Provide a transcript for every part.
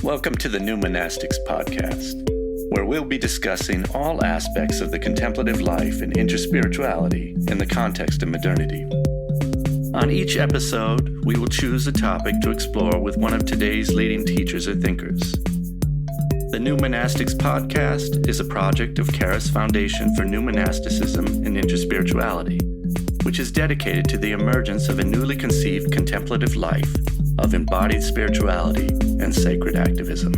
Welcome to the New Monastics podcast, where we'll be discussing all aspects of the contemplative life and interspirituality in the context of modernity. On each episode, we will choose a topic to explore with one of today's leading teachers or thinkers. The New Monastics podcast is a project of Charis Foundation for New Monasticism and Interspirituality, which is dedicated to the emergence of a newly conceived contemplative life of embodied spirituality and sacred activism.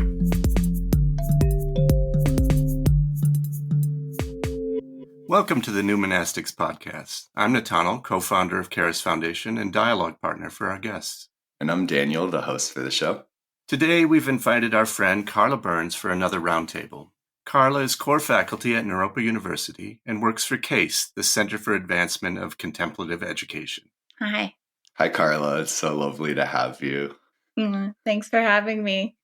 Welcome to the New Monastics podcast. I'm Nathaniel, co-founder of Charis Foundation and dialogue partner for our guests. And I'm Daniel, the host for the show. Today, we've invited our friend Carla Burns for another roundtable. Carla is core faculty at Naropa University and works for CASE, the Center for Advancement of Contemplative Education. Hi. Hi, Carla. It's so lovely to have you. Thanks for having me.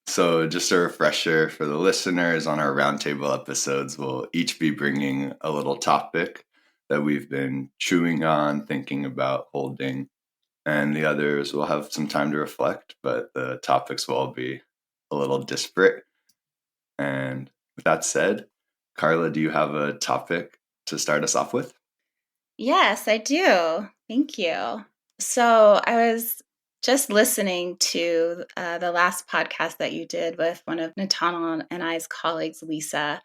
So just a refresher for the listeners, on our roundtable episodes, we'll each be bringing a little topic that we've been chewing on, thinking about, holding, and the others will have some time to reflect, but the topics will all be a little disparate. And with that said, Carla, do you have a topic to start us off with? Yes, I do. Thank you. So I was just listening to the last podcast that you did with one of Nathaniel and I's colleagues, Lisa,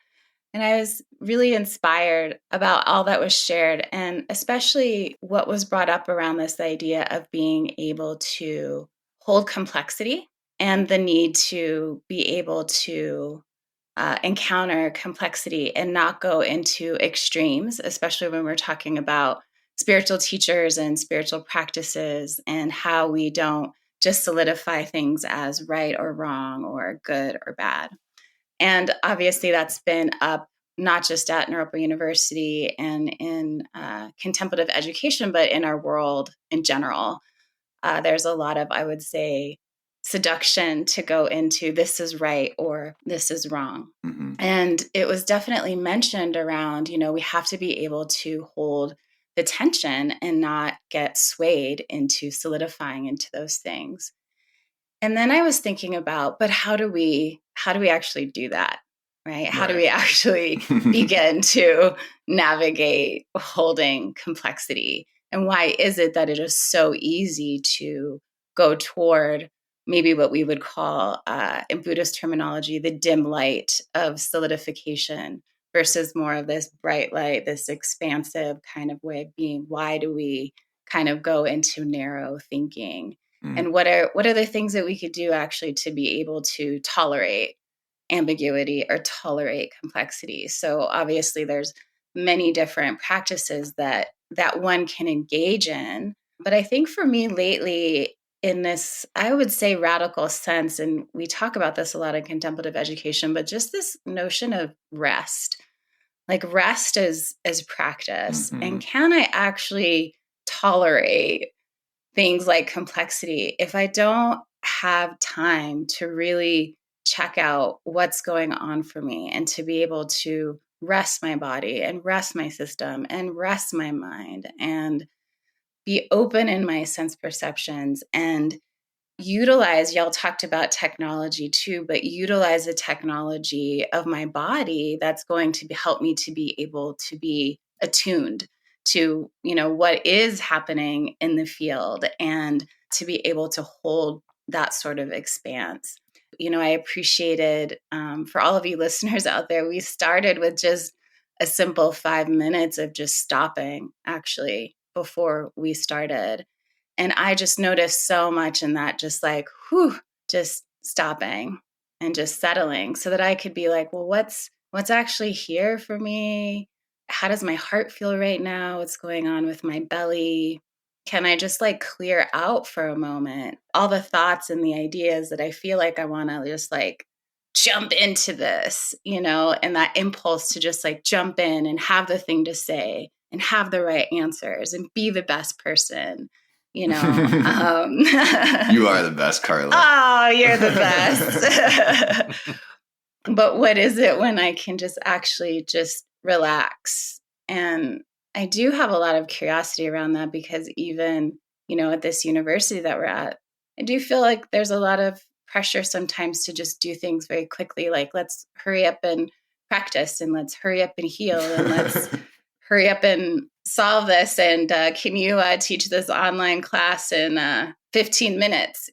and I was really inspired about all that was shared, and especially what was brought up around this idea of being able to hold complexity and the need to be able to encounter complexity and not go into extremes, especially when we're talking about spiritual teachers and spiritual practices and how we don't just solidify things as right or wrong or good or bad. And obviously that's been up not just at Naropa University and in contemplative education, but in our world in general. There's a lot of, I would say, seduction to go into this is right or this is wrong. Mm-hmm. And it was definitely mentioned around, we have to be able to hold the tension and not get swayed into solidifying into those things. And then I was thinking about, but how do we actually do that? Right? How do we actually begin to navigate holding complexity? And why is it that it is so easy to go toward maybe what we would call, in Buddhist terminology, the dim light of solidification versus more of this bright light, this expansive kind of way of being? Why do we kind of go into narrow thinking? And what are the things that we could do actually to be able to tolerate ambiguity or tolerate complexity? So obviously there's many different practices that one can engage in. But I think for me lately, in this, I would say, radical sense, and we talk about this a lot in contemplative education, but just this notion of rest, like rest as practice. Mm-hmm. And can I actually tolerate things like complexity if I don't have time to really check out what's going on for me and to be able to rest my body and rest my system and rest my mind and be open in my sense perceptions and utilize, y'all talked about technology too, but utilize the technology of my body that's going to help me to be able to be attuned to, what is happening in the field and to be able to hold that sort of expanse. I appreciated, for all of you listeners out there, we started with just a simple 5 minutes of just stopping, actually, before we started. And I just noticed so much in that, just like, just stopping and just settling so that I could be like, well, what's actually here for me? How does my heart feel right now? What's going on with my belly? Can I just clear out for a moment all the thoughts and the ideas that I feel like I want to just jump into this, and that impulse to just jump in and have the thing to say and have the right answers and be the best person, You are the best, Carla. Oh, you're the best. But what is it when I can just actually just relax? And I do have a lot of curiosity around that because even, at this university that we're at, I do feel like there's a lot of pressure sometimes to just do things very quickly. Like, let's hurry up and practice, and let's hurry up and heal, and let's hurry up and solve this. And can you teach this online class in 15 minutes,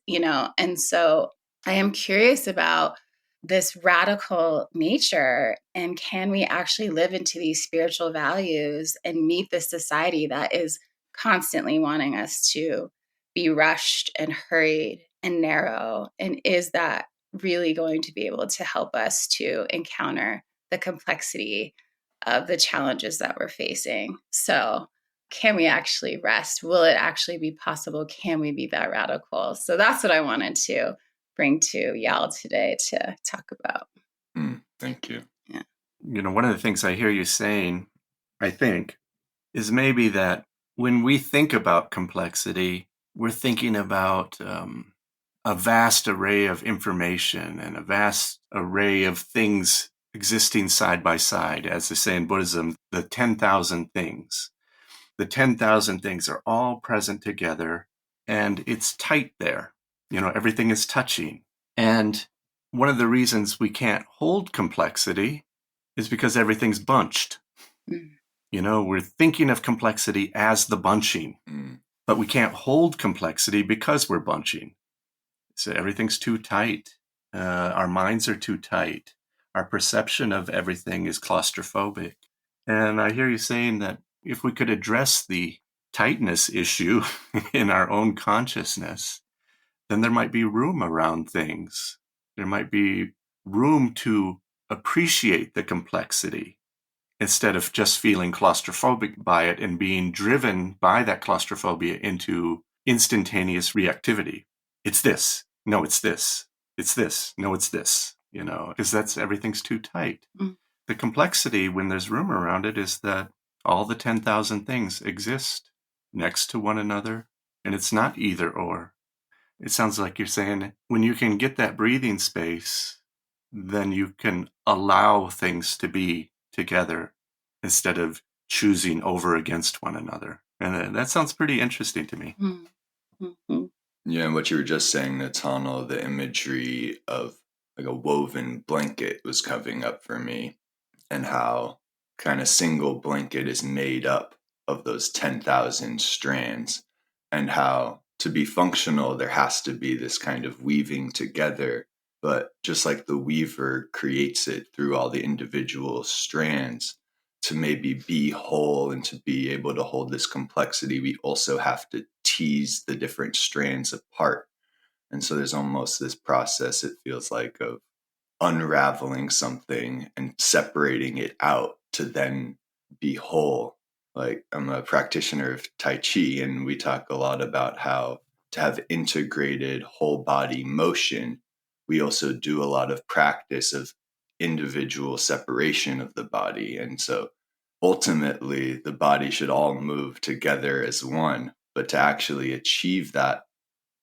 And so I am curious about this radical nature, and can we actually live into these spiritual values and meet this society that is constantly wanting us to be rushed and hurried and narrow? And is that really going to be able to help us to encounter the complexity of the challenges that we're facing? So can we actually rest? Will it actually be possible? Can we be that radical? So that's what I wanted to bring to y'all today to talk about. Thank you. Yeah. One of the things I hear you saying, I think, is maybe that when we think about complexity, we're thinking about a vast array of information and a vast array of things existing side by side. As they say in Buddhism, the 10,000 things. The 10,000 things are all present together, and it's tight there. Everything is touching. And one of the reasons we can't hold complexity is because everything's bunched. We're thinking of complexity as the bunching, but we can't hold complexity because we're bunching. So everything's too tight. Our minds are too tight. Our perception of everything is claustrophobic. And I hear you saying that if we could address the tightness issue in our own consciousness, then there might be room around things. There might be room to appreciate the complexity instead of just feeling claustrophobic by it and being driven by that claustrophobia into instantaneous reactivity. It's this. No, it's this. It's this. No, it's this. Because everything's too tight. The complexity, when there's room around it, is that all the 10,000 things exist next to one another, and it's not either or. It sounds like you're saying when you can get that breathing space, then you can allow things to be together instead of choosing over against one another. And that sounds pretty interesting to me. Mm-hmm. Yeah, and what you were just saying, Nathaniel, the imagery of like a woven blanket was coming up for me, and how kind of single blanket is made up of those 10,000 strands, and how to be functional, there has to be this kind of weaving together. But just like the weaver creates it through all the individual strands, to maybe be whole and to be able to hold this complexity, we also have to tease the different strands apart. And so there's almost this process, it feels like, of unraveling something and separating it out to then be whole. Like, I'm a practitioner of Tai Chi, and we talk a lot about how to have integrated whole body motion. We also do a lot of practice of individual separation of the body. And so ultimately, the body should all move together as one. But to actually achieve that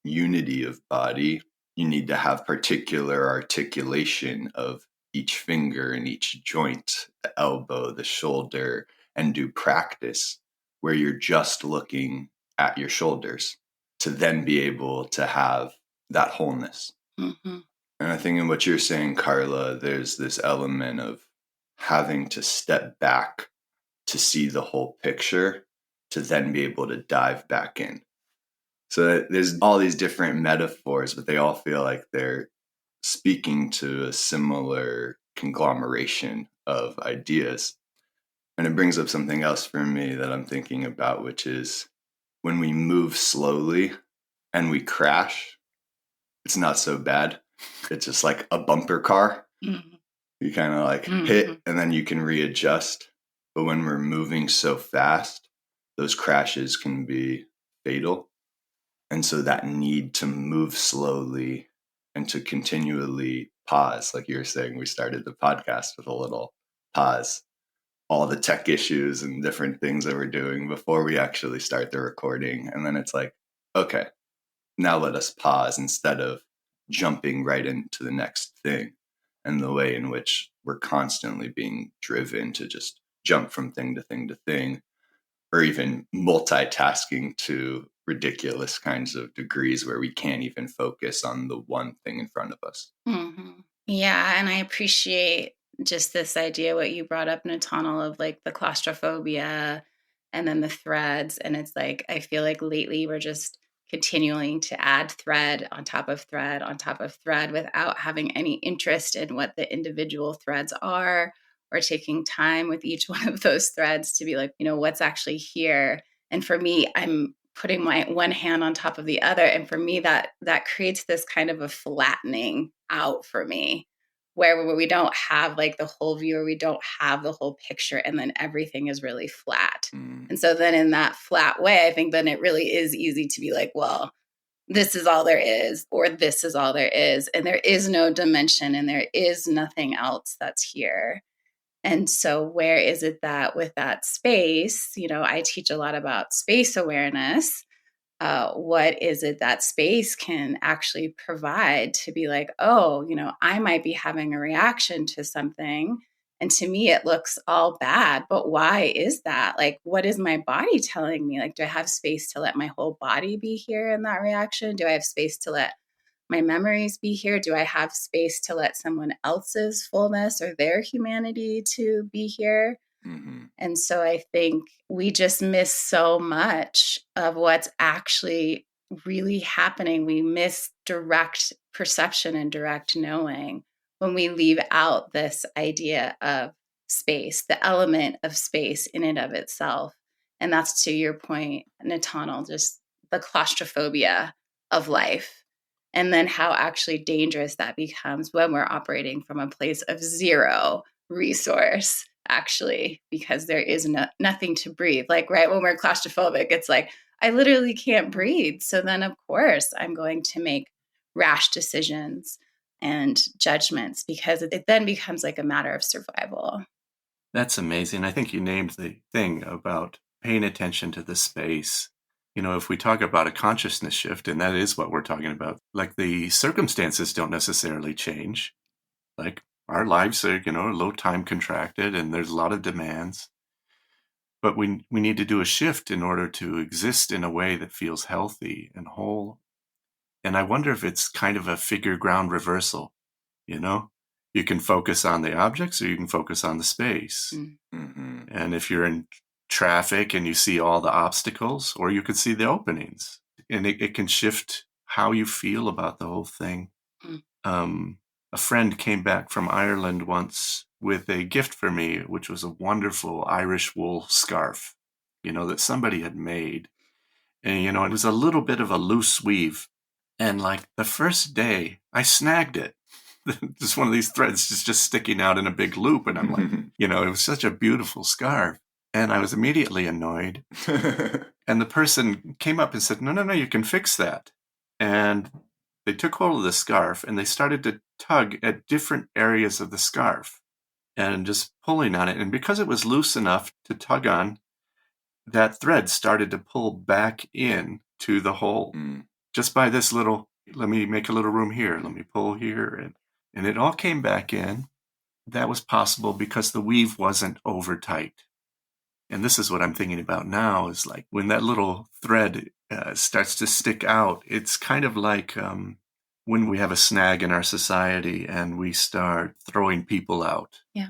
unity of body, you need to have particular articulation of each finger and each joint, the elbow, the shoulder, and do practice where you're just looking at your shoulders to then be able to have that wholeness. Mm-hmm. And I think in what you're saying, Carla, there's this element of having to step back to see the whole picture to then be able to dive back in. So there's all these different metaphors, but they all feel like they're speaking to a similar conglomeration of ideas. And it brings up something else for me that I'm thinking about, which is when we move slowly and we crash, it's not so bad. It's just like a bumper car. Mm-hmm. You kind of like hit and then you can readjust. But when we're moving so fast, those crashes can be fatal. And so that need to move slowly and to continually pause, like you were saying, we started the podcast with a little pause, all the tech issues and different things that we're doing before we actually start the recording. And then it's like, okay, now let us pause instead of jumping right into the next thing. And the way in which we're constantly being driven to just jump from thing to thing to thing, or even multitasking to ridiculous kinds of degrees where we can't even focus on the one thing in front of us. Mm-hmm. Yeah, and I appreciate just this idea, what you brought up, Nathaniel, of like the claustrophobia and then the threads. And it's like, I feel like lately we're just continuing to add thread on top of thread on top of thread without having any interest in what the individual threads are, or taking time with each one of those threads to be like, what's actually here. And for me, I'm putting my one hand on top of the other. And for me, that creates this kind of a flattening out for me, where we don't have like the whole view, or we don't have the whole picture, and then everything is really flat. And so then in that flat way, I think then it really is easy to be like, well, this is all there is, or this is all there is, and there is no dimension, and there is nothing else that's here. And so where is it that with that space, I teach a lot about space awareness. What is it that space can actually provide to be like, oh, I might be having a reaction to something. And to me, it looks all bad. But why is that? Like, what is my body telling me? Like, do I have space to let my whole body be here in that reaction? Do I have space to let my memories be here? Do I have space to let someone else's fullness or their humanity to be here? Mm-hmm. And so I think we just miss so much of what's actually really happening. We miss direct perception and direct knowing when we leave out this idea of space, the element of space in and of itself. And that's, to your point, Nathaniel, just the claustrophobia of life. And then how actually dangerous that becomes when we're operating from a place of zero resource, actually, because there is nothing to breathe. Like, right when we're claustrophobic, it's like, I literally can't breathe. So then, of course, I'm going to make rash decisions and judgments, because it then becomes like a matter of survival. That's amazing. I think you named the thing about paying attention to the space. If we talk about a consciousness shift, and that is what we're talking about, like the circumstances don't necessarily change. Like our lives are, a little time contracted, and there's a lot of demands. But we need to do a shift in order to exist in a way that feels healthy and whole. And I wonder if it's kind of a figure ground reversal, You can focus on the objects, or you can focus on the space. Mm-hmm. And if you're in traffic and you see all the obstacles, or you could see the openings, and it can shift how you feel about the whole thing. A friend came back from Ireland once with a gift for me, which was a wonderful Irish wool scarf, that somebody had made. And, it was a little bit of a loose weave. And like the first day I snagged it. Just one of these threads just sticking out in a big loop. And I'm like, it was such a beautiful scarf. And I was immediately annoyed. And the person came up and said, no, you can fix that. And they took hold of the scarf and they started to tug at different areas of the scarf and just pulling on it. And because it was loose enough to tug on, that thread started to pull back in to the hole. Just by this little, let me make a little room here, let me pull here. And it all came back in. That was possible because the weave wasn't over tight. And this is what I'm thinking about now, is like when that little thread starts to stick out, it's kind of like when we have a snag in our society and we start throwing people out. Yeah.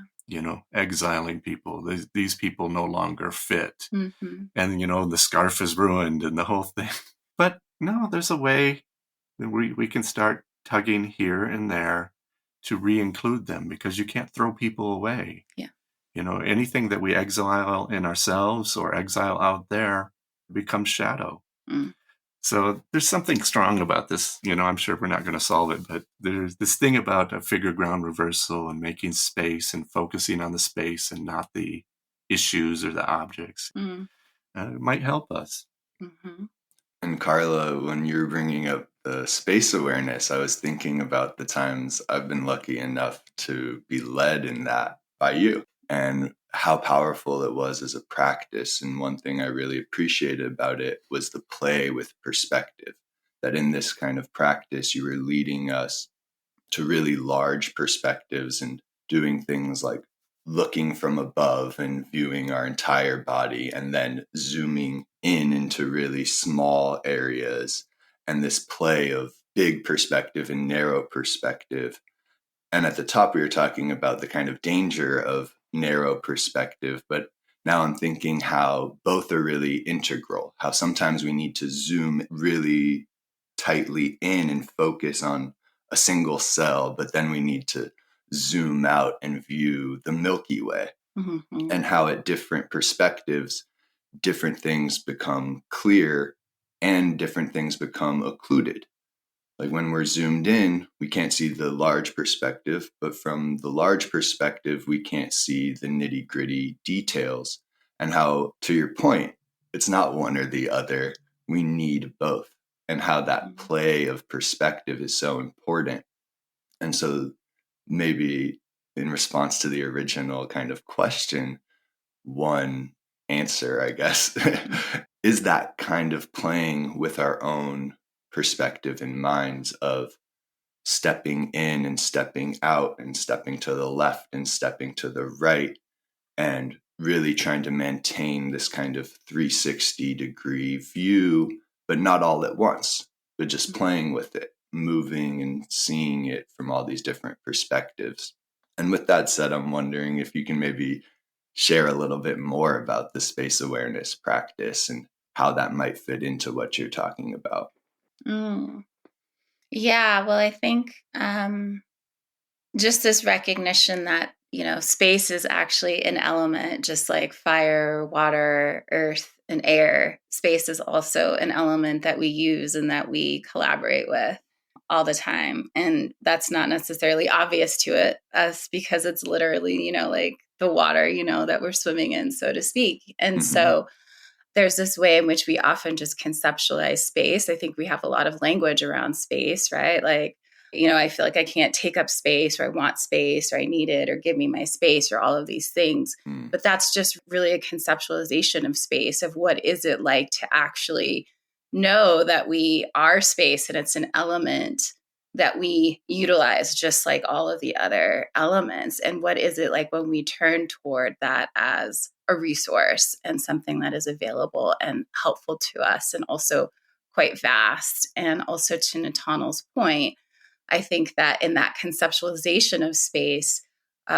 Exiling people. These people no longer fit. Mm-hmm. And, the scarf is ruined and the whole thing. But no, there's a way that we can start tugging here and there to re-include them, because you can't throw people away. Yeah. Anything that we exile in ourselves or exile out there becomes shadow. So there's something strong about this. I'm sure we're not going to solve it, but there's this thing about a figure ground reversal and making space and focusing on the space and not the issues or the objects. It might help us. Mm-hmm. And Carla, when you're bringing up the space awareness, I was thinking about the times I've been lucky enough to be led in that by you, and how powerful it was as a practice. And one thing I really appreciated about it was the play with perspective, that in this kind of practice, you were leading us to really large perspectives and doing things like looking from above and viewing our entire body and then zooming in into really small areas, and this play of big perspective and narrow perspective. And at the top, we were talking about the kind of danger of narrow perspective, but now I'm thinking how both are really integral, how sometimes we need to zoom really tightly in and focus on a single cell, but then we need to zoom out and view the Milky Way, Mm-hmm. and how at different perspectives, different things become clear and different things become occluded. Like when we're zoomed in, we can't see the large perspective, but from the large perspective, we can't see the nitty gritty details. And how, to your point, it's not one or the other. We need both. And how that play of perspective is so important. And so maybe in response to the original kind of question, one answer, I guess, is that kind of playing with our own perspective and minds of stepping in and stepping out and stepping to the left and stepping to the right, and really trying to maintain this kind of 360-degree view, but not all at once, but just playing with it, moving and seeing it from all these different perspectives. And with that said, I'm wondering if you can maybe share a little bit more about the space awareness practice and how that might fit into what you're talking about. Yeah, well, I think just this recognition that, space is actually an element, just like fire, water, earth, and air. Space is also an element that we use and that we collaborate with all the time. And that's not necessarily obvious to us because it's literally, like the water, that we're swimming in, so to speak. And so there's this way in which we often just conceptualize space. I think we have a lot of language around space, right? Like, I feel like I can't take up space, or I want space, or I need it, or give me my space, or all of these things. But that's just really a conceptualization of space, of what is it like to actually know that we are space and it's an element that we utilize just like all of the other elements. And what is it like when we turn toward that as a resource and something that is available and helpful to us, and also quite vast. And also, to Nathaniel's point, I think that in that conceptualization of space,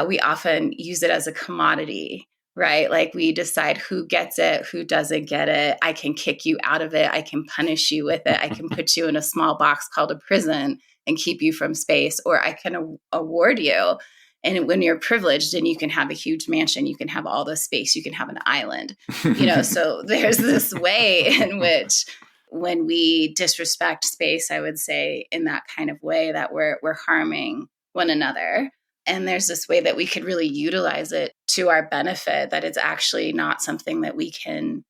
we often use it as a commodity, right? Like we decide who gets it, who doesn't get it. I can kick you out of it. I can punish you with it. I can put you in a small box called a prison and keep you from space, or I can award you. And when you're privileged and you can have a huge mansion, you can have all the space, you can have an island, so there's this way in which when we disrespect space, I would say in that kind of way that we're harming one another. And there's this way that we could really utilize it to our benefit, that it's actually not something that we can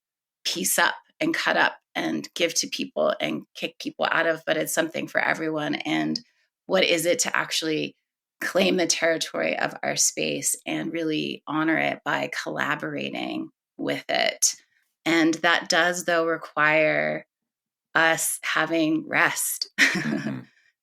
piece up and cut up and give to people and kick people out of, but it's something for everyone. And what is it to actually claim the territory of our space and really honor it by collaborating with it? And that does, though, require us having rest,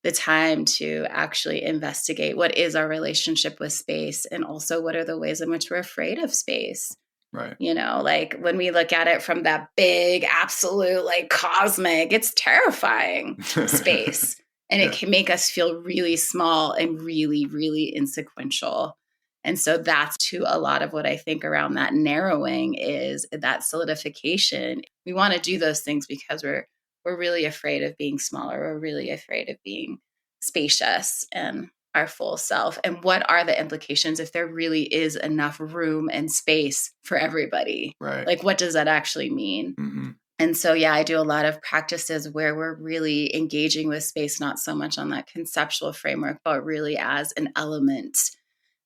the time to actually investigate what is our relationship with space, and also what are the ways in which we're afraid of space. Right. Like when we look at it from that big, absolute, like cosmic, it's terrifying space. And it can make us feel really small and really, really insequential. And so that's to a lot of what I think around that narrowing is that solidification. We want to do those things because we're really afraid of being smaller. We're really afraid of being spacious and our full self. And what are the implications if there really is enough room and space for everybody? Right. Like, what does that actually mean? And so, I do a lot of practices where we're really engaging with space, not so much on that conceptual framework, but really as an element.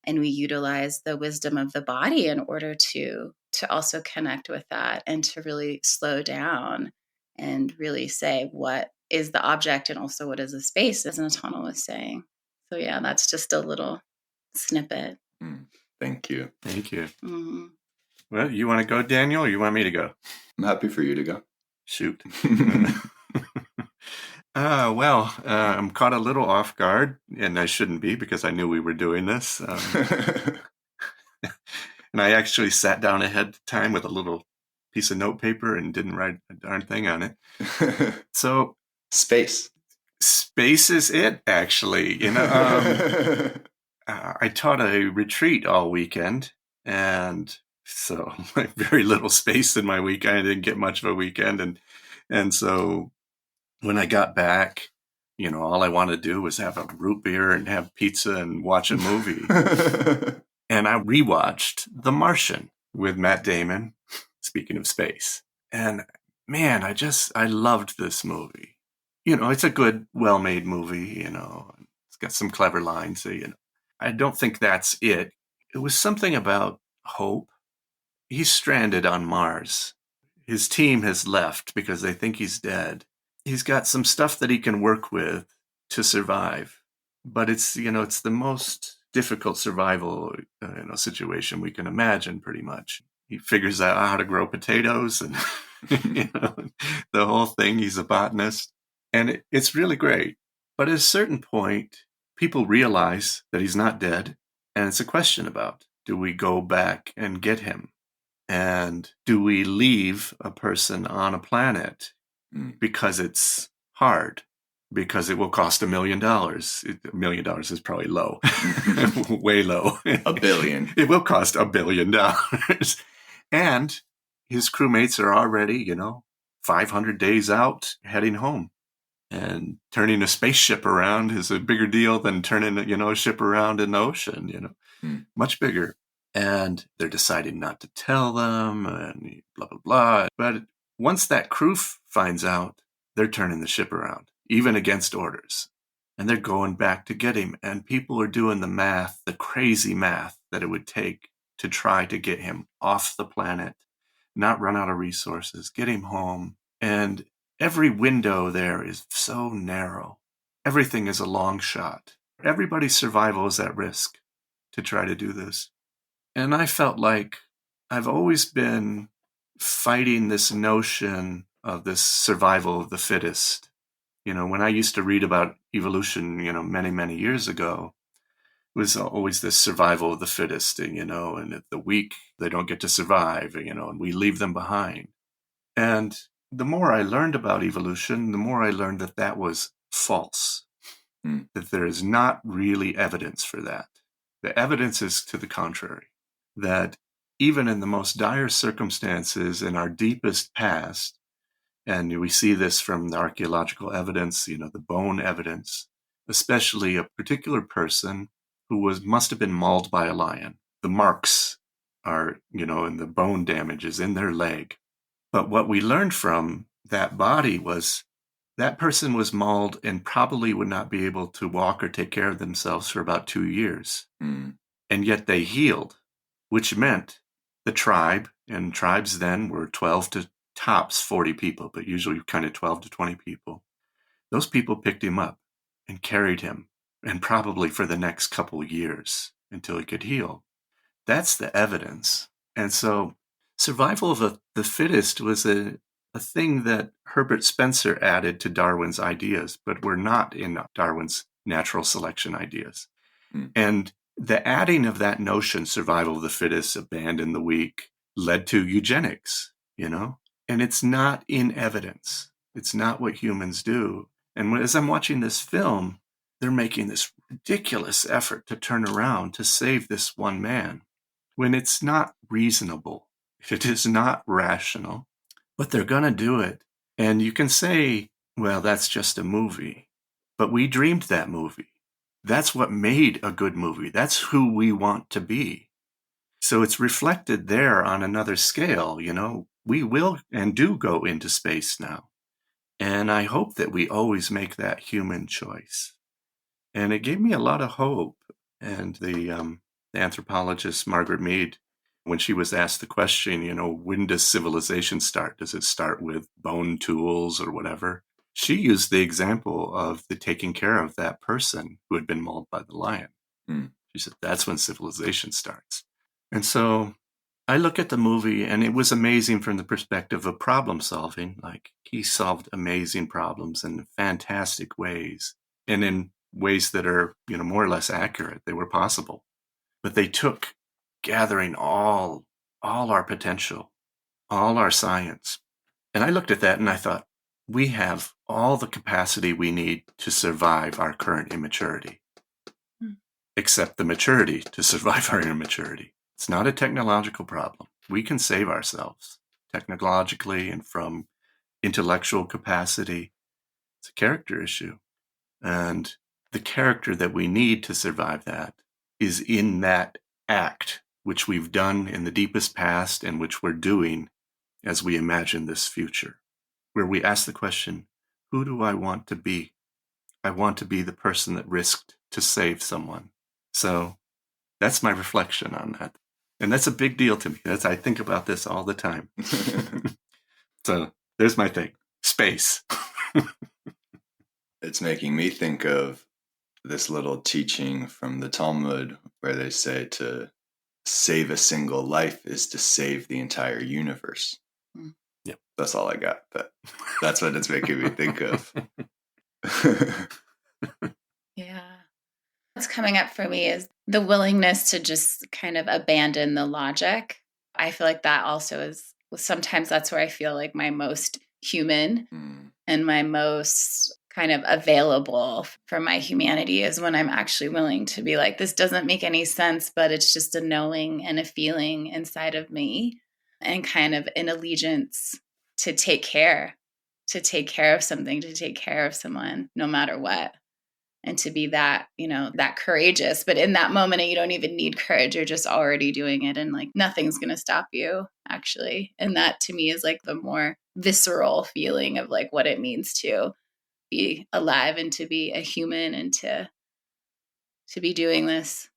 And we utilize the wisdom of the body in order to also connect with that and to really slow down and really say what is the object and also what is the space, as Nathaniel was saying. So that's just a little snippet. Thank you. Thank you. Well, you want to go, Daniel, or you want me to go? I'm happy for you to go. Shoot. I'm caught a little off guard, and I shouldn't be because I knew we were doing this. And I actually sat down ahead of time with a little piece of notepaper and didn't write a darn thing on it. So Space is it, actually. I taught a retreat all weekend, and so very little space in my weekend. I didn't get much of a weekend, and so when I got back, all I wanted to do was have a root beer and have pizza and watch a movie. And I rewatched The Martian with Matt Damon, speaking of space. And man, I loved this movie. It's a good, well-made movie, it's got some clever lines. So, I don't think that's it. It was something about hope. He's stranded on Mars. His team has left because they think he's dead. He's got some stuff that he can work with to survive, but it's the most difficult survival situation we can imagine. Pretty much, he figures out how to grow potatoes and the whole thing. He's a botanist, and it's really great. But at a certain point, people realize that he's not dead, and it's a question about, do we go back and get him? And do we leave a person on a planet because it's hard? Because it will cost $1 million. $1 million is probably low, way low. $1 billion. It will cost $1 billion. And his crewmates are already, 500 days out heading home. And turning a spaceship around is a bigger deal than turning, a ship around in the ocean, much bigger. And they're deciding not to tell them and blah, blah, blah. But once that crew finds out, they're turning the ship around, even against orders. And they're going back to get him. And people are doing the math, the crazy math that it would take to try to get him off the planet, not run out of resources, get him home. And every window there is so narrow. Everything is a long shot. Everybody's survival is at risk to try to do this. And I felt like I've always been fighting this notion of this survival of the fittest. When I used to read about evolution, many, many years ago, it was always this survival of the fittest, and the weak, they don't get to survive, and we leave them behind. And the more I learned about evolution, the more I learned that that was false, that there is not really evidence for that. The evidence is to the contrary, that even in the most dire circumstances in our deepest past, and we see this from the archaeological evidence, the bone evidence, especially a particular person who must have been mauled by a lion. The marks are, and the bone damage is in their leg. But what we learned from that body was that person was mauled and probably would not be able to walk or take care of themselves for about 2 years. And yet they healed, which meant the tribe, and tribes then were 12 to tops 40 people, but usually kind of 12 to 20 people. Those people picked him up and carried him, and probably for the next couple of years until he could heal. That's the evidence. And so survival of the fittest was a thing that Herbert Spencer added to Darwin's ideas, but were not in Darwin's natural selection ideas. And the adding of that notion, survival of the fittest, abandon the weak, led to eugenics, and it's not in evidence. It's not what humans do. And as I'm watching this film, they're making this ridiculous effort to turn around to save this one man when it's not reasonable. It is not rational, but they're going to do it. And you can say, well, that's just a movie, but we dreamed that movie. That's what made a good movie. That's who we want to be. So it's reflected there on another scale. We will and do go into space now. And I hope that we always make that human choice. And it gave me a lot of hope. And the anthropologist Margaret Mead, when she was asked the question, when does civilization start? Does it start with bone tools or whatever? She used the example of the taking care of that person who had been mauled by the lion. She said, that's when civilization starts. And so I look at the movie, and it was amazing from the perspective of problem solving. Like, he solved amazing problems in fantastic ways, and in ways that are, more or less accurate. They were possible. But they took gathering all our potential, all our science. And I looked at that and I thought, we have all the capacity we need to survive our current immaturity, except the maturity to survive our immaturity. It's not a technological problem. We can save ourselves technologically and from intellectual capacity. It's a character issue. And the character that we need to survive that is in that act, which we've done in the deepest past and which we're doing as we imagine this future, where we ask the question, who do I want to be? I want to be the person that risked to save someone. So that's my reflection on that. And that's a big deal to me. I think about this all the time. So there's my thing. Space. It's making me think of this little teaching from the Talmud where they say to save a single life is to save the entire universe. Yep. That's all I got, but that's what it's making me think of. Yeah. What's coming up for me is the willingness to just kind of abandon the logic. I feel like that also is, sometimes that's where I feel like my most human and my most kind of available for my humanity is when I'm actually willing to be like, this doesn't make any sense, but it's just a knowing and a feeling inside of me, and kind of an allegiance to take care of something, to take care of someone, no matter what. And to be that, that courageous. But in that moment, you don't even need courage. You're just already doing it. And like, nothing's going to stop you, actually. And that to me is like the more visceral feeling of like what it means to be alive and to be a human and to be doing this,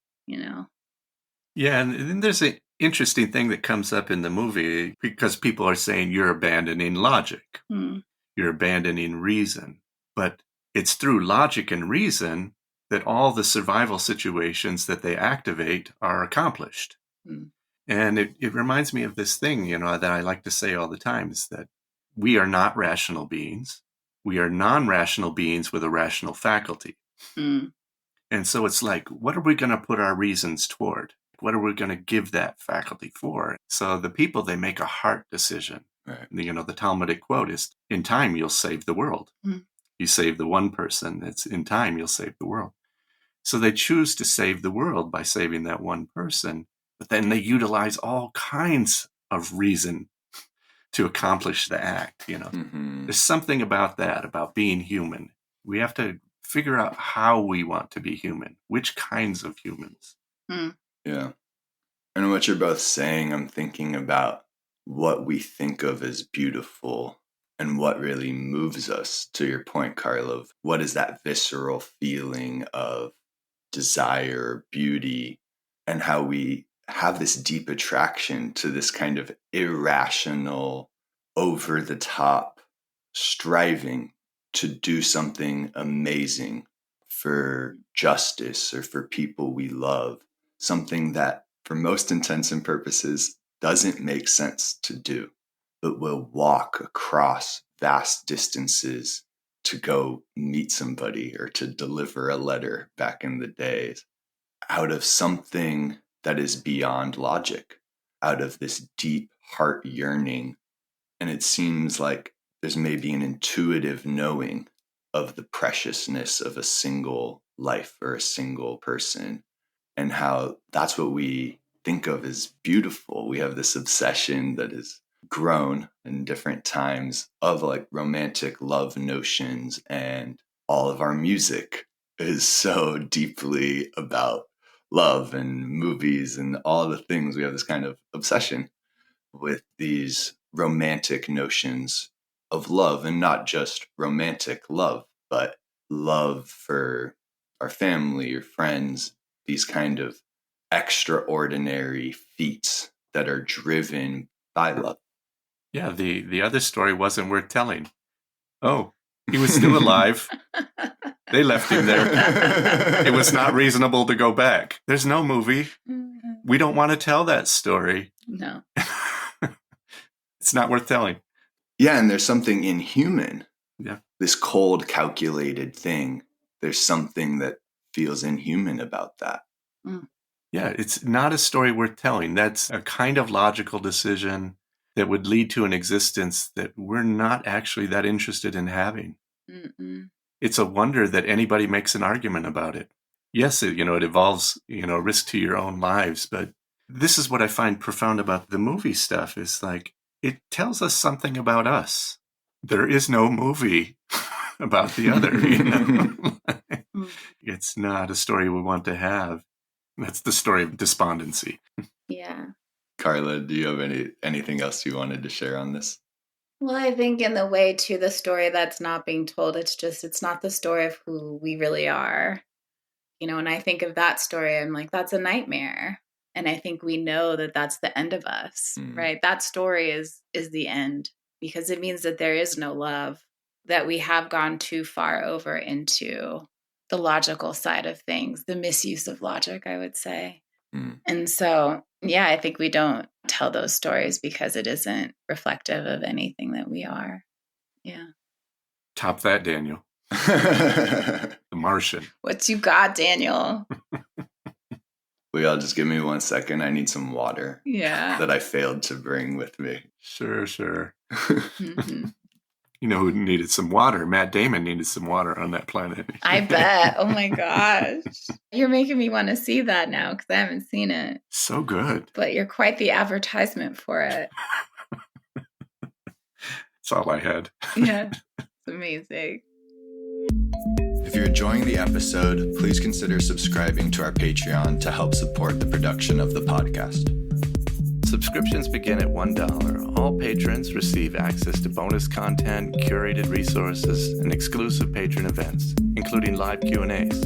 Yeah, and then there's an interesting thing that comes up in the movie because people are saying you're abandoning logic. You're abandoning reason. But it's through logic and reason that all the survival situations that they activate are accomplished. And it reminds me of this thing, that I like to say all the time, is that we are not rational beings. We are non-rational beings with a rational faculty. And so it's like, what are we going to put our reasons toward? What are we going to give that faculty for? So the people, they make a heart decision. Right. The Talmudic quote is, in time, you'll save the world. You save the one person, it's in time, you'll save the world. So they choose to save the world by saving that one person, but then they utilize all kinds of reason to accomplish the act. There's something about that, about being human. We have to figure out how we want to be human, which kinds of humans. Yeah. And what you're both saying, I'm thinking about what we think of as beautiful and what really moves us, to your point, Carla, of what is that visceral feeling of desire, beauty, and how we have this deep attraction to this kind of irrational, over-the-top striving to do something amazing for justice or for people we love, something that, for most intents and purposes, doesn't make sense to do, but will walk across vast distances to go meet somebody or to deliver a letter back in the days, out of something that is beyond logic, out of this deep heart yearning. And it seems like there's maybe an intuitive knowing of the preciousness of a single life or a single person, and how that's what we think of as beautiful. We have this obsession that has grown in different times of like romantic love notions, and all of our music is so deeply about love, and movies and all the things. We have this kind of obsession with these romantic notions of love, and not just romantic love, but love for our family or friends, these kind of extraordinary feats that are driven by love. Yeah, the other story wasn't worth telling. Oh, he was still alive. They left him there. It was not reasonable to go back. There's no movie. We don't want to tell that story. No. It's not worth telling. Yeah, and there's something inhuman. Yeah. This cold, calculated thing. There's something that feels inhuman about that. Yeah, it's not a story worth telling. That's a kind of logical decision that would lead to an existence that we're not actually that interested in having. Mm-mm. It's a wonder that anybody makes an argument about it. Yes, it involves, risk to your own lives, but this is what I find profound about the movie stuff is like, it tells us something about us. There is no movie about the other, It's not a story we want to have. That's the story of despondency. Yeah. Carla, do you have anything else you wanted to share on this? Well, I think in the way to the story that's not being told, it's not the story of who we really are. When I think of that story, I'm like, that's a nightmare. And I think we know that that's the end of us, right? That story is the end because it means that there is no love, that we have gone too far over into the logical side of things, the misuse of logic, I would say. And so, yeah, I think we don't tell those stories because it isn't reflective of anything that we are. Yeah. Top that, Daniel. The Martian. What you got, Daniel? Will y'all just give me 1 second? I need some water. Yeah. That I failed to bring with me. Sure. Mm-hmm. You know who needed some water? Matt Damon needed some water on that planet. I bet. Oh my gosh. You're making me want to see that now because I haven't seen it. So good. But you're quite the advertisement for it. That's all I had. Yeah. It's amazing. If you're enjoying the episode, please consider subscribing to our Patreon to help support the production of the podcast. Subscriptions begin at $1. All patrons receive access to bonus content, curated resources, and exclusive patron events, including live Q&As.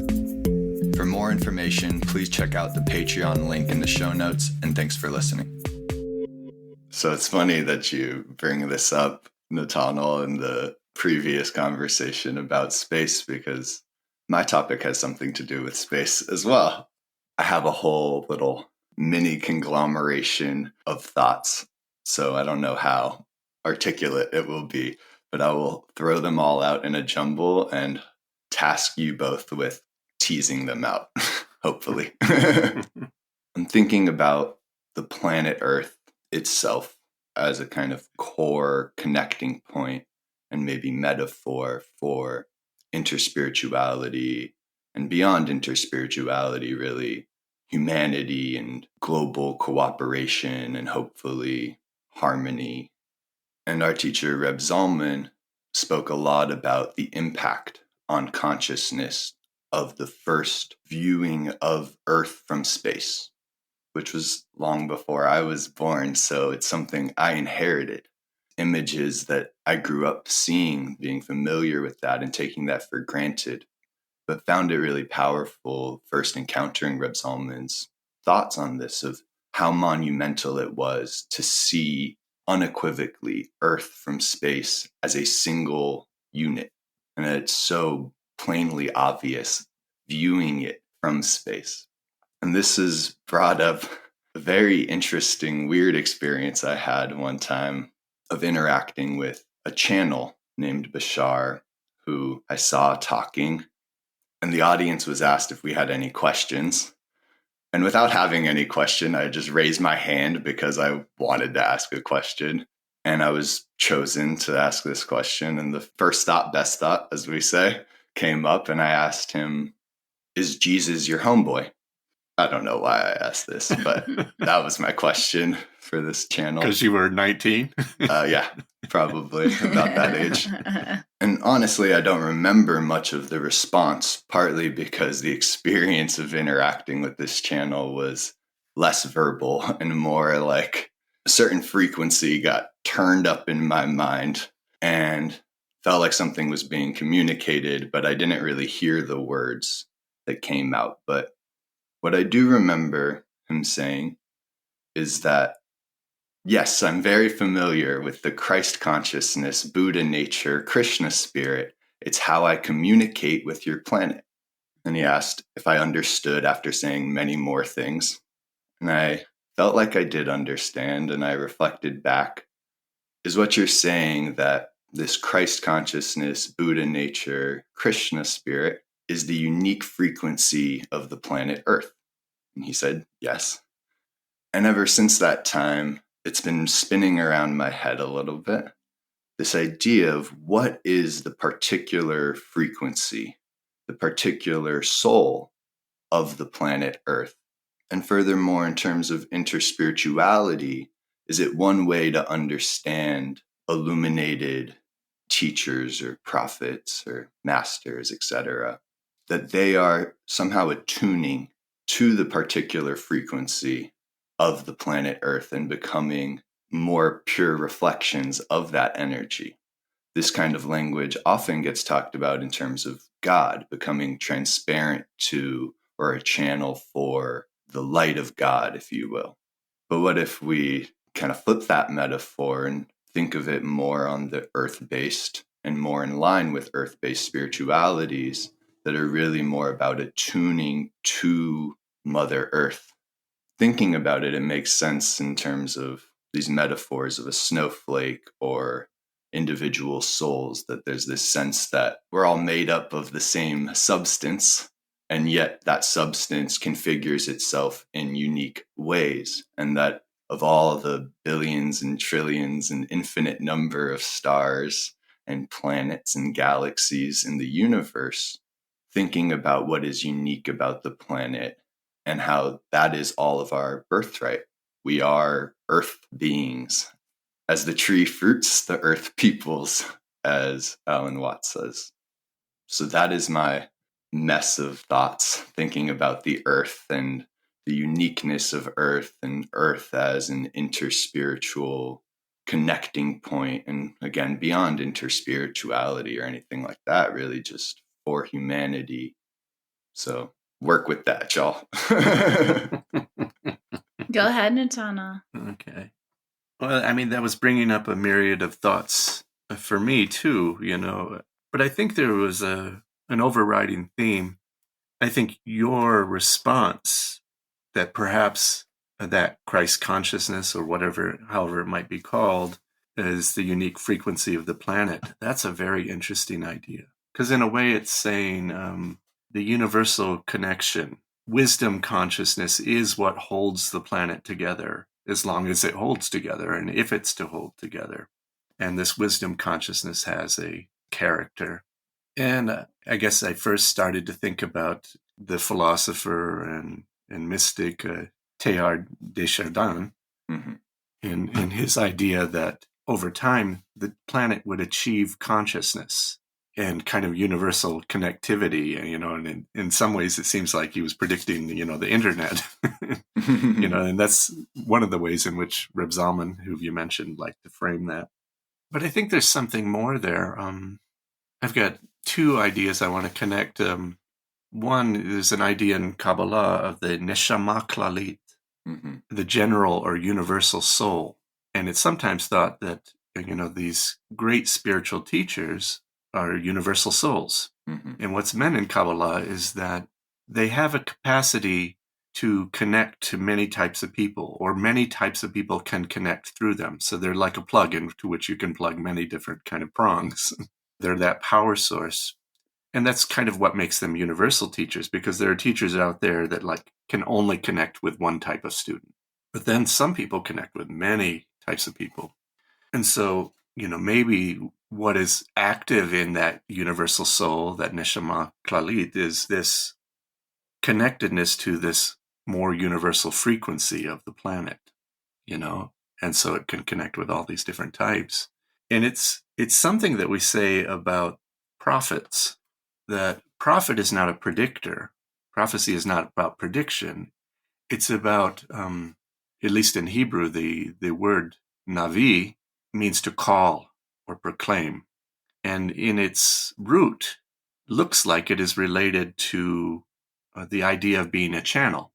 For more information, please check out the Patreon link in the show notes, and thanks for listening. So it's funny that you bring this up, Nathaniel, in the previous conversation about space, because my topic has something to do with space as well. I have a whole little mini conglomeration of thoughts, so I don't know how articulate it will be, but I will throw them all out in a jumble and task you both with teasing them out, hopefully. I'm thinking about the planet Earth itself as a kind of core connecting point and maybe metaphor for interspirituality and beyond interspirituality, really, humanity and global cooperation and hopefully harmony. And our teacher, Reb Zalman, spoke a lot about the impact on consciousness of the first viewing of Earth from space, which was long before I was born, so it's something I inherited. Images that I grew up seeing, being familiar with that and taking that for granted, but found it really powerful first encountering Reb Zalman's thoughts on this, of how monumental it was to see unequivocally Earth from space as a single unit. And it's so plainly obvious viewing it from space. And this has brought up a very interesting, weird experience I had one time of interacting with a channel named Bashar, who I saw talking. And the audience was asked if we had any questions. And without having any question, I just raised my hand because I wanted to ask a question. And I was chosen to ask this question. And the first thought, best thought, as we say, came up. And I asked him, "Is Jesus your homeboy?" I don't know why I asked this, but that was my question for this channel. Because you were 19? Yeah, probably about that age. And honestly, I don't remember much of the response, partly because the experience of interacting with this channel was less verbal and more like a certain frequency got turned up in my mind and felt like something was being communicated, but I didn't really hear the words that came out. But what I do remember him saying is that, yes, I'm very familiar with the Christ consciousness, Buddha nature, Krishna spirit. It's how I communicate with your planet. And he asked if I understood after saying many more things. And I felt like I did understand, and I reflected back. Is what you're saying that this Christ consciousness, Buddha nature, Krishna spirit is the unique frequency of the planet Earth? And he said, yes. And ever since that time, it's been spinning around my head a little bit. This idea of what is the particular frequency, the particular soul of the planet Earth. And furthermore, in terms of interspirituality, is it one way to understand illuminated teachers or prophets or masters, etc., that they are somehow attuning to the particular frequency of the planet Earth and becoming more pure reflections of that energy. This kind of language often gets talked about in terms of God becoming transparent to, or a channel for, the light of God, if you will. But what if we kind of flip that metaphor and think of it more on the earth-based and more in line with earth-based spiritualities that are really more about attuning to Mother Earth? Thinking about it, it makes sense in terms of these metaphors of a snowflake or individual souls, that there's this sense that we're all made up of the same substance, and yet that substance configures itself in unique ways, and that of all the billions and trillions and infinite number of stars and planets and galaxies in the universe, thinking about what is unique about the planet and how that is all of our birthright. We are earth beings. As the tree fruits, the earth peoples, as Alan Watts says. So that is my mess of thoughts, thinking about the earth and the uniqueness of earth, and earth as an interspiritual connecting point. And again, beyond interspirituality or anything like that, really just for humanity. So work with that, y'all. Go ahead, Natana. Okay. Well, I mean, that was bringing up a myriad of thoughts for me too, but I think there was an overriding theme. I think your response that perhaps that Christ consciousness, or however it might be called, is the unique frequency of the planet. That's a very interesting idea, because in a way it's saying the universal connection, wisdom consciousness, is what holds the planet together, as long as it holds together and if it's to hold together. And this wisdom consciousness has a character. And I guess I first started to think about the philosopher and mystic Teilhard de Chardin, Mm-hmm. in his idea that over time the planet would achieve consciousness and kind of universal connectivity, and in some ways it seems like he was predicting, the internet, and that's one of the ways in which Reb Zalman, who you mentioned, liked to frame that. But I think there's something more there. I've got two ideas I want to connect. One is an idea in Kabbalah of the neshama klalit, the general or universal soul. And it's sometimes thought that, these great spiritual teachers are universal souls. And what's meant in Kabbalah is that they have a capacity to connect to many types of people, or many types of people can connect through them. So they're like a plug into which you can plug many different kind of prongs. They're that power source. And that's kind of what makes them universal teachers, because there are teachers out there that can only connect with one type of student. But then some people connect with many types of people. And so, maybe what is active in that universal soul, that neshama klalit, is this connectedness to this more universal frequency of the planet, and so it can connect with all these different types. And it's something that we say about prophets, that prophet is not a predictor. Prophecy is not about prediction. It's about, at least in Hebrew, the word navi means to call or proclaim. And in its root, looks like it is related to the idea of being a channel.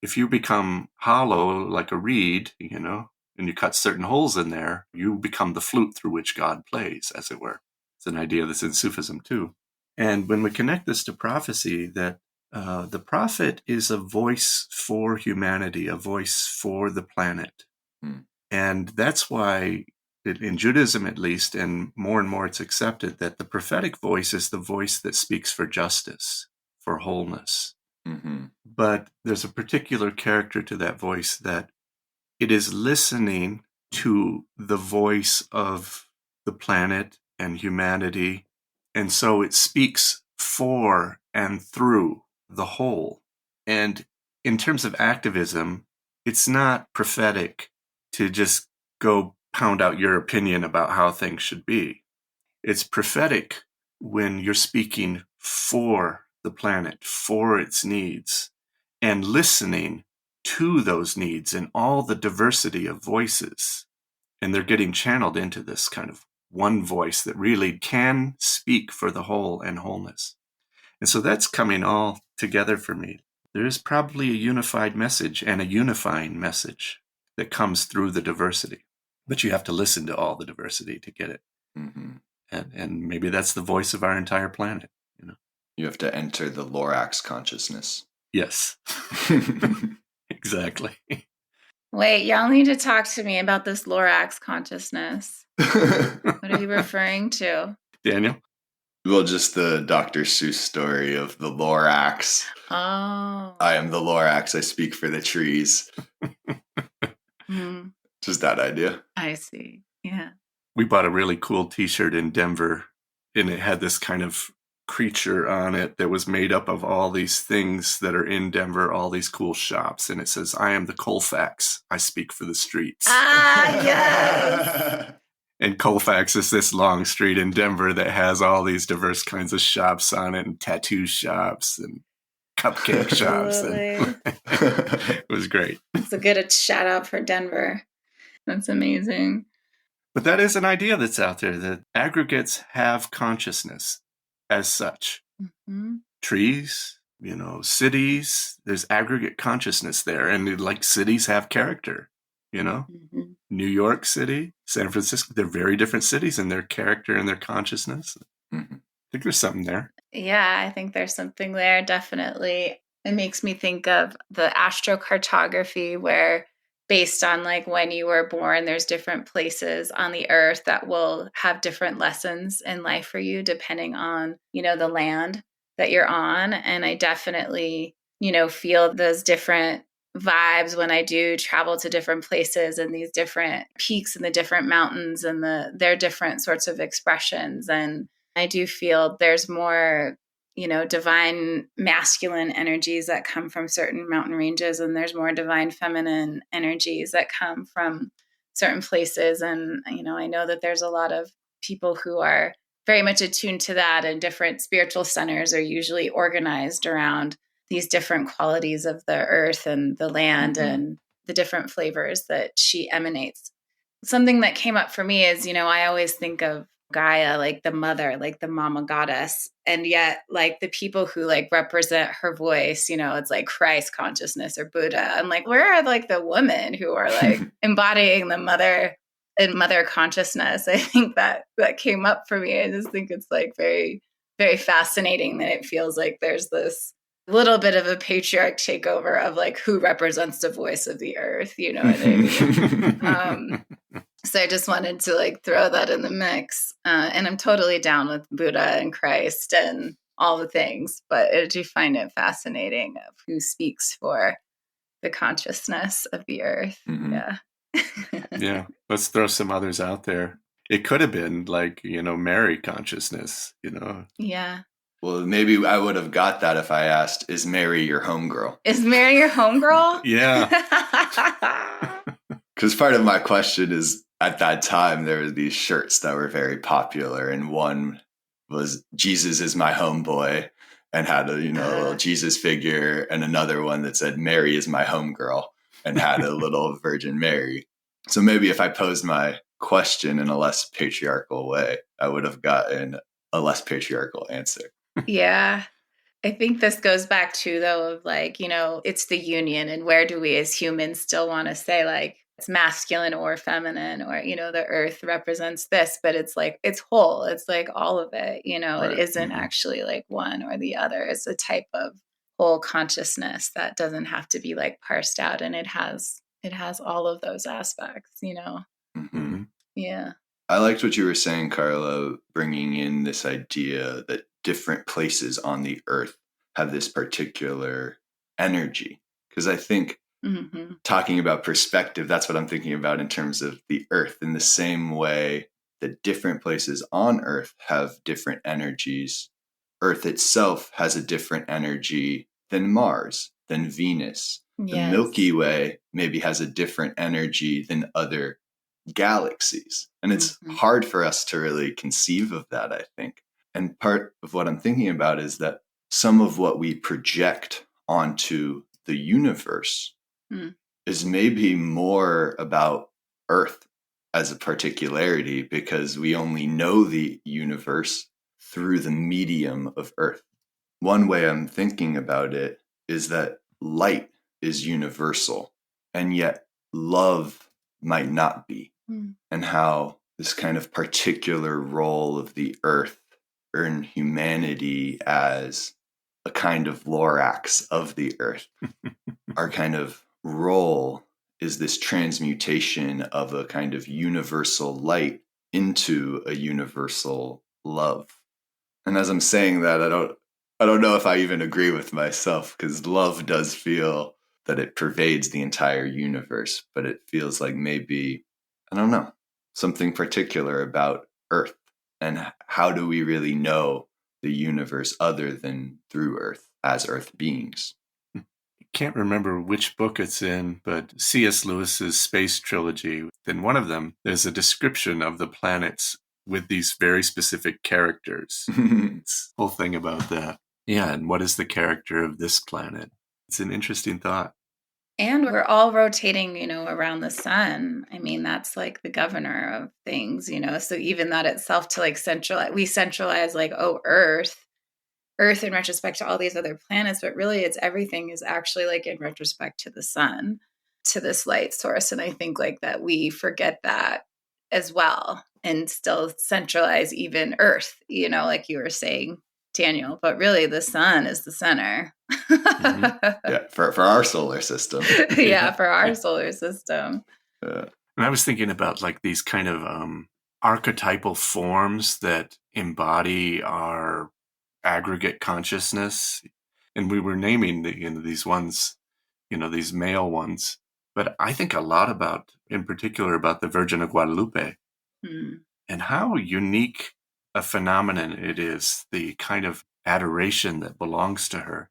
If you become hollow like a reed, and you cut certain holes in there, you become the flute through which God plays, as it were. It's an idea that's in Sufism too. And when we connect this to prophecy, that the prophet is a voice for humanity, a voice for the planet. And that's why, in Judaism at least, and more it's accepted, that the prophetic voice is the voice that speaks for justice, for wholeness. But there's a particular character to that voice that it is listening to the voice of the planet and humanity. And so it speaks for and through the whole. And in terms of activism, it's not prophetic to just go pound out your opinion about how things should be. It's prophetic when you're speaking for the planet, for its needs, and listening to those needs and all the diversity of voices. And they're getting channeled into this kind of one voice that really can speak for the whole and wholeness. And so that's coming all together for me. There is probably a unified message and a unifying message that comes through the diversity. But you have to listen to all the diversity to get it. Mm-hmm. And maybe that's the voice of our entire planet. You have to enter the Lorax consciousness. Yes, exactly. Wait, y'all need to talk to me about this Lorax consciousness. What are you referring to? Daniel? Well, just the Dr. Seuss story of the Lorax. Oh. I am the Lorax. I speak for the trees. Just that idea. I see. Yeah. We bought a really cool t-shirt in Denver, and it had this kind of creature on it that was made up of all these things that are in Denver, all these cool shops. And it says, I am the Colfax. I speak for the streets. Ah, yes. And Colfax is this long street in Denver that has all these diverse kinds of shops on it, and tattoo shops and cupcake shops. And it was great. It's a good shout out for Denver. That's amazing. But that is an idea that's out there, that aggregates have consciousness as such. Mm-hmm. Trees, cities, there's aggregate consciousness there. And like cities have character, Mm-hmm. New York City, San Francisco, they're very different cities in their character and their consciousness. Mm-hmm. I think there's something there. Yeah, I think there's something there, definitely. It makes me think of the astrocartography, where based on like when you were born, there's different places on the earth that will have different lessons in life for you, depending on, the land that you're on. And I definitely, feel those different vibes when I do travel to different places and these different peaks and the different mountains and their different sorts of expressions. And I do feel there's more, divine masculine energies that come from certain mountain ranges, and there's more divine feminine energies that come from certain places. And, I know that there's a lot of people who are very much attuned to that, and different spiritual centers are usually organized around these different qualities of the earth and the land, mm-hmm. and the different flavors that she emanates. Something that came up for me is, I always think of Gaia, like the mother, like the mama goddess. And yet like the people who like represent her voice, it's like Christ consciousness or Buddha. I'm like, where are like the women who are like embodying the mother and mother consciousness? I think that came up for me. I just think it's like very, very fascinating that it feels like there's this little bit of a patriarch takeover of like who represents the voice of the earth, what I mean? So I just wanted to like throw that in the mix. And I'm totally down with Buddha and Christ and all the things, but I do find it fascinating of who speaks for the consciousness of the earth. Mm-hmm. Yeah. Yeah. Let's throw some others out there. It could have been like, Mary consciousness, Yeah. Well, maybe I would have got that if I asked, is Mary your homegirl? Is Mary your homegirl? Yeah. Because part of my question is, at that time, there were these shirts that were very popular, and one was Jesus is my homeboy and had a, little Jesus figure, and another one that said Mary is my homegirl and had a little Virgin Mary. So maybe if I posed my question in a less patriarchal way, I would have gotten a less patriarchal answer. Yeah. I think this goes back to, though, of like, it's the union, and where do we as humans still want to say like it's masculine or feminine, or, the earth represents this, but it's like, it's whole. It's like all of it, right. It isn't actually like one or the other. It's a type of whole consciousness that doesn't have to be like parsed out. And it has all of those aspects, Mm-hmm. Yeah. I liked what you were saying, Carla, bringing in this idea that different places on the earth have this particular energy. Because I think talking about perspective, that's what I'm thinking about in terms of the earth, in the same way that different places on earth have different energies. Earth itself has a different energy than Mars, than Venus. The Milky Way maybe has a different energy than other galaxies. And it's hard for us to really conceive of that, I think. And part of what I'm thinking about is that some of what we project onto the universe is maybe more about Earth as a particularity, because we only know the universe through the medium of Earth. One way I'm thinking about it is that light is universal, and yet love might not be. And how this kind of particular role of the earth and humanity as a kind of Lorax of the earth, our kind of role is this transmutation of a kind of universal light into a universal love. And as I'm saying that, I don't know if I even agree with myself, because love does feel that it pervades the entire universe, but it feels like maybe, I don't know, something particular about Earth. And how do we really know the universe other than through Earth as Earth beings? Can't remember which book it's in, but C.S. Lewis's space trilogy, in one of them, there's a description of the planets with these very specific characters. It's the whole thing about that. Yeah, and what is the character of this planet? It's an interesting thought. And we're all rotating, around the sun. I mean, that's like the governor of things, so even that itself to like centralize like, oh, Earth in retrospect to all these other planets, but really it's everything is actually like in retrospect to the sun, to this light source. And I think like that we forget that as well and still centralize even Earth, like you were saying, Daniel, but really the sun is the center. Yeah, for our solar system. Yeah, for our solar system. And I was thinking about like these kind of archetypal forms that embody our aggregate consciousness, and we were naming these ones, these male ones, but I think a lot about, in particular, about the Virgin of Guadalupe and how unique a phenomenon it is, the kind of adoration that belongs to her.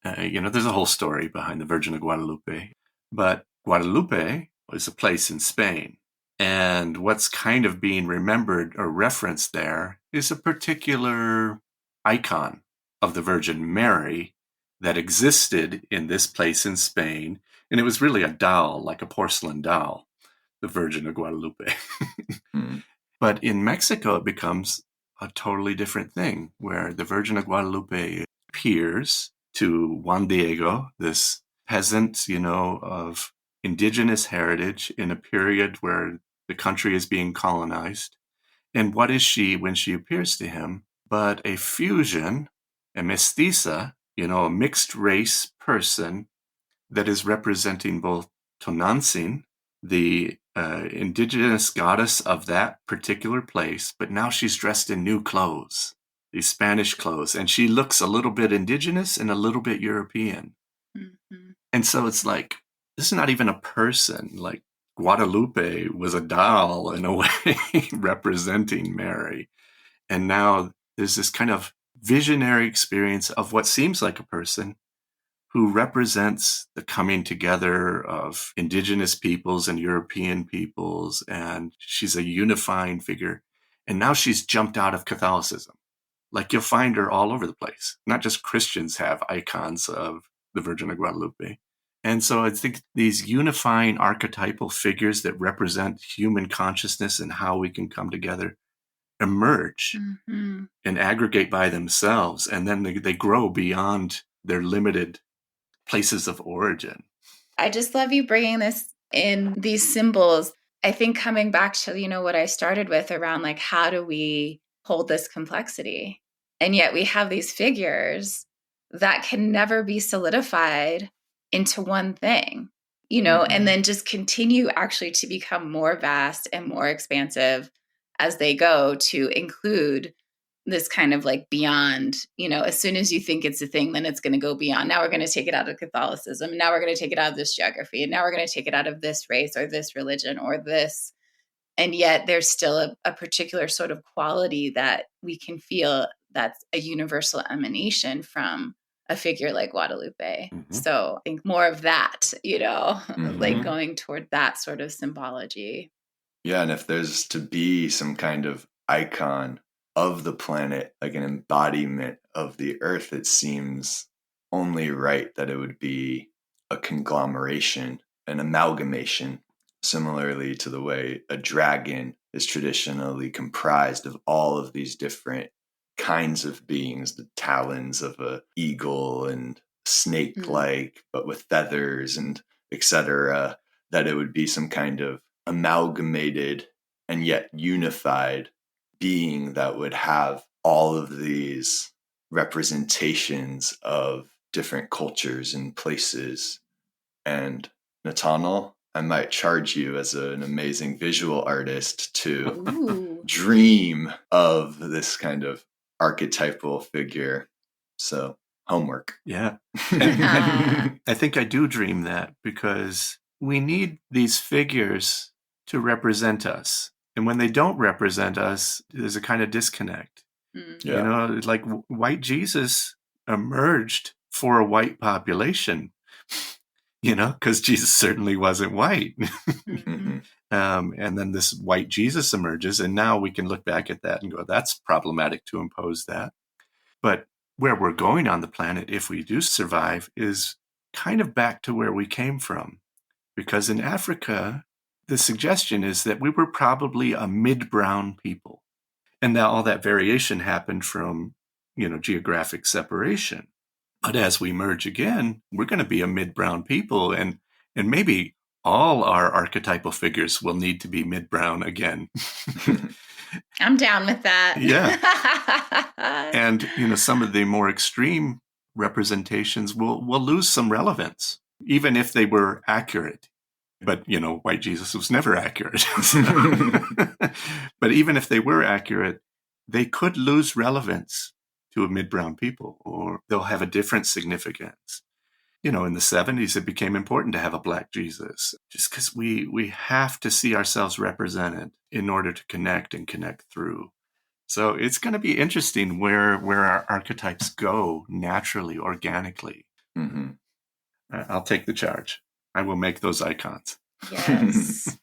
There's a whole story behind the Virgin of Guadalupe, but Guadalupe was a place in Spain. And what's kind of being remembered or referenced there is a particular icon of the Virgin Mary that existed in this place in Spain. And it was really a doll, like a porcelain doll, the Virgin of Guadalupe. But in Mexico, it becomes a totally different thing, where the Virgin of Guadalupe appears to Juan Diego, this peasant, of indigenous heritage in a period where the country is being colonized. And what is she when she appears to him but a fusion, a mestiza, a mixed race person that is representing both Tonantzin, the indigenous goddess of that particular place, but now she's dressed in new clothes, these Spanish clothes, and she looks a little bit indigenous and a little bit European. And so it's like, this is not even a person. Like, Guadalupe was a doll in a way representing Mary. And now there's this kind of visionary experience of what seems like a person who represents the coming together of indigenous peoples and European peoples. And she's a unifying figure. And now she's jumped out of Catholicism. Like, you'll find her all over the place. Not just Christians have icons of the Virgin of Guadalupe. And so I think these unifying archetypal figures that represent human consciousness and how we can come together emerge and aggregate by themselves. And then they grow beyond their limited places of origin. I just love you bringing this in, these symbols. I think coming back to, what I started with around like, how do we hold this complexity? And yet we have these figures that can never be solidified into one thing, and then just continue actually to become more vast and more expansive as they go to include this kind of like beyond, as soon as you think it's a thing, then it's going to go beyond. Now we're going to take it out of Catholicism. And now we're going to take it out of this geography. And now we're going to take it out of this race or this religion or this. And yet there's still a particular sort of quality that we can feel that's a universal emanation from a figure like Guadalupe. Mm-hmm. So I think more of that, like going toward that sort of symbology. Yeah, and if there's to be some kind of icon of the planet, like an embodiment of the earth, it seems only right that it would be a conglomeration, an amalgamation, similarly to the way a dragon is traditionally comprised of all of these different kinds of beings, the talons of an eagle and snake-like, but with feathers and etc., that it would be some kind of amalgamated and yet unified being that would have all of these representations of different cultures and places. And Nathaniel, I might charge you as an amazing visual artist to dream of this kind of archetypal figure. So homework. Yeah. And I think I do dream that because we need these figures to represent us. And when they don't represent us, there's a kind of disconnect. Yeah. Like white Jesus emerged for a white population, because Jesus certainly wasn't white. And then this white Jesus emerges, and now we can look back at that and go, that's problematic to impose that. But where we're going on the planet, if we do survive, is kind of back to where we came from. Because in Africa, the suggestion is that we were probably a mid-brown people. And now all that variation happened from, geographic separation. But as we merge again, we're going to be a mid-brown people. And maybe all our archetypal figures will need to be mid-brown again. I'm down with that. Yeah. And, some of the more extreme representations will lose some relevance, even if they were accurate. But, white Jesus was never accurate. But even if they were accurate, they could lose relevance to a mid-brown people, or they'll have a different significance. In the 70s, it became important to have a Black Jesus, just because we have to see ourselves represented in order to connect and connect through. So it's going to be interesting where our archetypes go naturally, organically. Mm-hmm. I'll take the charge. I will make those icons. Yes.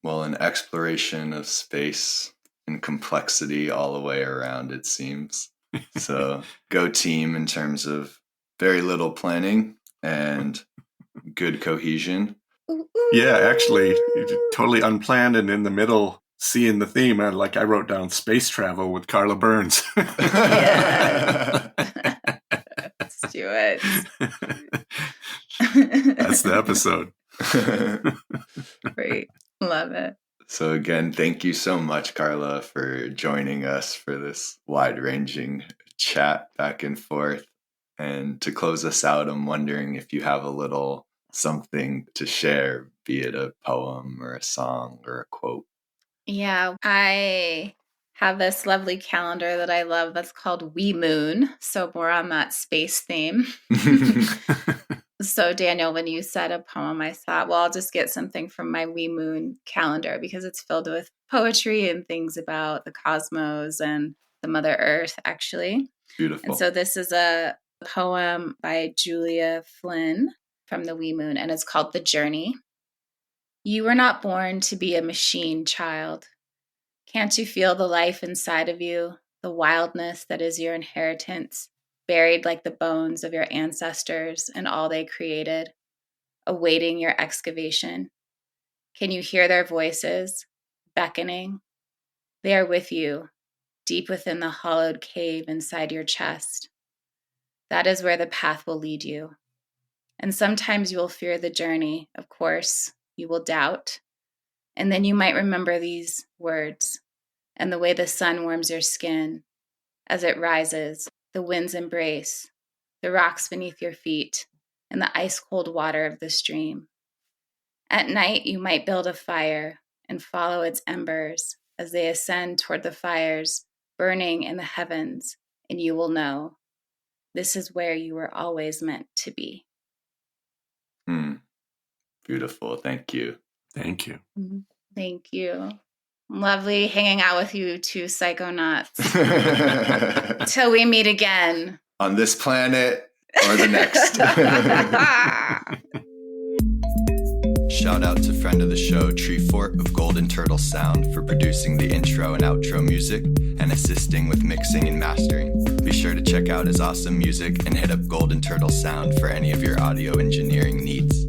Well, an exploration of space and complexity all the way around, it seems. So go team in terms of very little planning and good cohesion. Yeah, actually, totally unplanned and in the middle, seeing the theme. I wrote down space travel with Carla Burns. Yeah. Let's do it. That's the episode. Great. Love it. So again, thank you so much, Carla, for joining us for this wide-ranging chat back and forth. And to close us out, I'm wondering if you have a little something to share, be it a poem or a song or a quote. Yeah, I have this lovely calendar that I love that's called We Moon. So more on that space theme. So Daniel, when you said a poem, I thought, well, I'll just get something from my We Moon calendar because it's filled with poetry and things about the cosmos and the Mother Earth, actually. Beautiful. And so this is a poem by Julia Flynn from the We Moon, and it's called The Journey. You were not born to be a machine, child. Can't you feel the life inside of you, the wildness that is your inheritance, buried like the bones of your ancestors and all they created, awaiting your excavation? Can you hear their voices, beckoning? They are with you, deep within the hollowed cave inside your chest. That is where the path will lead you. And sometimes you will fear the journey, of course. You will doubt. And then you might remember these words and the way the sun warms your skin as it rises, the winds embrace, the rocks beneath your feet, and the ice-cold water of the stream. At night, you might build a fire and follow its embers as they ascend toward the fire's burning in the heavens, and you will know this is where you were always meant to be. Beautiful. Thank you. Thank you. Thank you. Lovely hanging out with you two psychonauts. Till we meet again. On this planet or the next. Shout out to friend of the show, Tree Fort of Golden Turtle Sound, for producing the intro and outro music and assisting with mixing and mastering. Be sure to check out his awesome music and hit up Golden Turtle Sound for any of your audio engineering needs.